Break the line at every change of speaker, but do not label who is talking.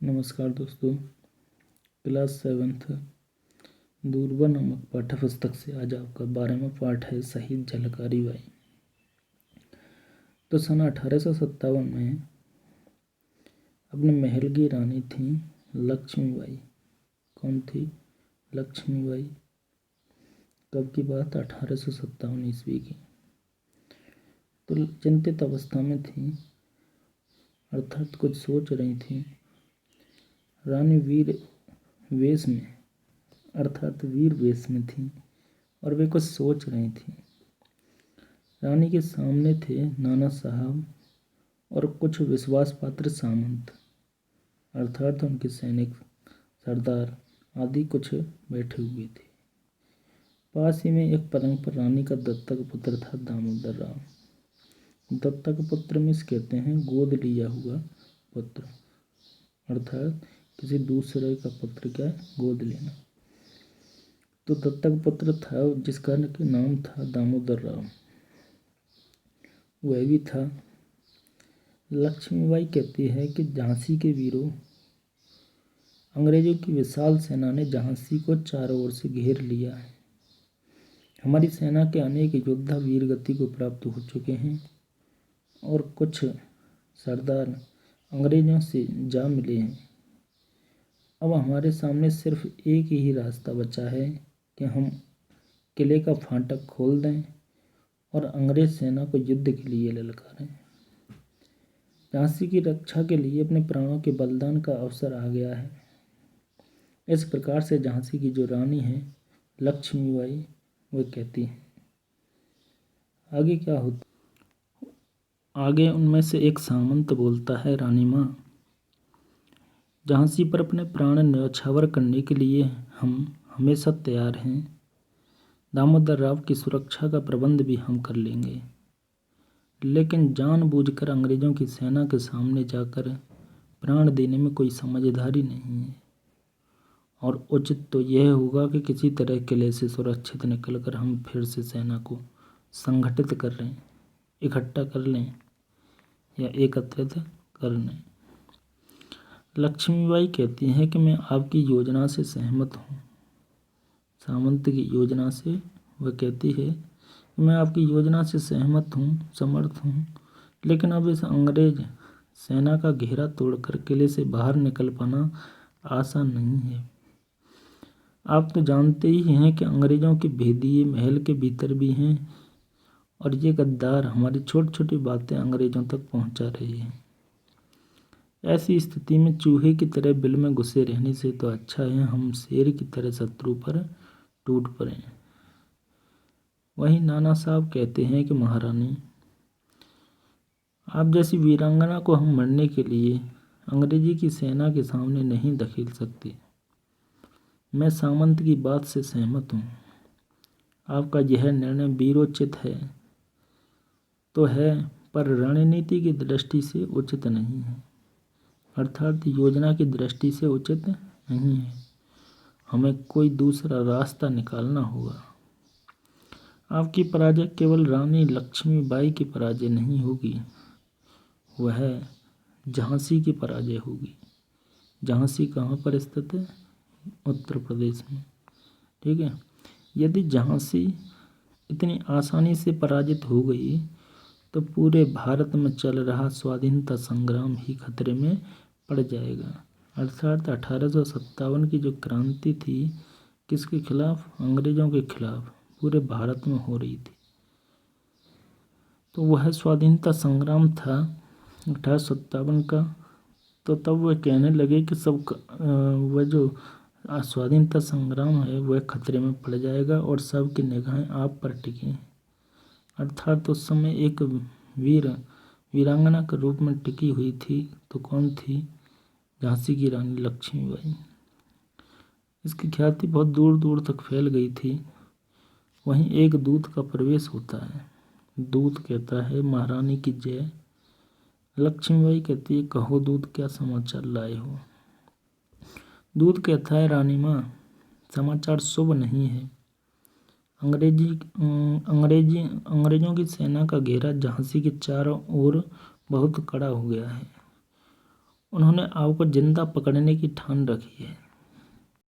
नमस्कार दोस्तों, class 7th दूरबा नामक पाठ्य पुस्तक से आज आपका 12वां पाठ है शहीद झलकारी बाई। तो सन 1857 में अपने महल की रानी थी लक्ष्मीबाई। कौन थी? लक्ष्मीबाई। कब की बात? 1857 ईस्वी की। तो चिंतित अवस्था में थी, अर्थात कुछ सोच रही थी। रानी वीर वेश में थी और वे कुछ सोच रही थी। रानी के सामने थे नाना साहब और कुछ विश्वास पात्र सामंत, अर्थात उनके सैनिक, सरदार आदि कुछ बैठे हुए थे। पास ही में एक पलंग पर रानी का दत्तक पुत्र था, दामोदर राव। दत्तक पुत्र मीन्स कहते हैं गोद लिया हुआ पुत्र, अर्थात किसी दूसरे का पुत्र क्या गोद लेना। तो दत्तक पुत्र था जिसका नाम था दामोदर राव, वह भी था। लक्ष्मीबाई कहती है कि झांसी के वीरों, अंग्रेजों की विशाल सेना ने झांसी को चारों ओर से घेर लिया है। हमारी सेना के अनेक योद्धा वीरगति को प्राप्त हो चुके हैं और कुछ सरदार अंग्रेजों से जा मिले हैं। अब हमारे सामने सिर्फ एक ही रास्ता बचा है कि हम किले का फाटक खोल दें और अंग्रेज सेना को युद्ध के लिए ललकारें। झांसी की रक्षा के लिए अपने प्राणों के बलिदान का अवसर आ गया है। इस प्रकार से झांसी की जो रानी है लक्ष्मीबाई, वह कहती है। आगे क्या होता? आगे उनमें से एक सामंत बोलता है, रानी माँ, झांसी पर अपने प्राण न्यौछावर करने के लिए हम हमेशा तैयार हैं। दामोदर राव की सुरक्षा का प्रबंध भी हम कर लेंगे, लेकिन जानबूझकर अंग्रेजों की सेना के सामने जाकर प्राण देने में कोई समझदारी नहीं है। और उचित तो यह होगा कि किसी तरह किले से सुरक्षित निकलकर हम फिर से सेना को संगठित कर लें, इकट्ठा कर लें या एकत्रित कर लें। लक्ष्मीबाई कहती हैं कि मैं आपकी योजना से सहमत हूँ। सामंत की योजना से वह कहती है कि मैं आपकी योजना से सहमत हूँ, समर्थ हूँ, लेकिन अब इस अंग्रेज सेना का घेरा तोड़कर किले से बाहर निकल पाना आसान नहीं है। आप तो जानते ही हैं कि अंग्रेजों के भेदिए महल के भीतर भी हैं और ये गद्दार हमारी छोटी छोटी बातें अंग्रेजों तक पहुँचा रहे हैं। ऐसी स्थिति में चूहे की तरह बिल में घुसे रहने से तो अच्छा है हम शेर की तरह शत्रु पर टूट पड़ें। वहीं नाना साहब कहते हैं कि महारानी, आप जैसी वीरांगना को हम मरने के लिए अंग्रेजी की सेना के सामने नहीं धकेल सकते। मैं सामंत की बात से सहमत हूँ। आपका यह निर्णय वीरोचित है तो है, पर रणनीति की दृष्टि से उचित नहीं है, अर्थात योजना की दृष्टि से उचित नहीं है। हमें कोई दूसरा रास्ता निकालना होगा। आपकी पराजय केवल रानी लक्ष्मीबाई की पराजय नहीं होगी, वह झांसी की पराजय होगी। झांसी कहाँ पर स्थित है? उत्तर प्रदेश में, ठीक है। यदि झांसी इतनी आसानी से पराजित हो गई तो पूरे भारत में चल रहा स्वाधीनता संग्राम ही खतरे में पड़ जाएगा। अर्थात 1857 की जो क्रांति थी, किसके खिलाफ? अंग्रेजों के खिलाफ पूरे भारत में हो रही थी। तो वह स्वाधीनता संग्राम था 1857 का। तो तब वह कहने लगे कि वह जो स्वाधीनता संग्राम है वह खतरे में पड़ जाएगा और सबकी निगाहें आप पर टिकी हैं। अर्थात उस समय एक वीरांगना के रूप में टिकी हुई थी। तो कौन थी? झांसी की रानी लक्ष्मीबाई। इसकी ख्याति बहुत दूर दूर तक फैल गई थी। वहीं एक दूत का प्रवेश होता है। दूत कहता है, महारानी की जय। लक्ष्मीबाई कहती है, कहो दूत, क्या समाचार लाए हो? दूत कहता है, रानी माँ, समाचार शुभ नहीं है। अंग्रेजों की सेना का घेरा झांसी के चारों ओर बहुत कड़ा हो गया है उन्होंने आपको जिंदा पकड़ने की ठान रखी है।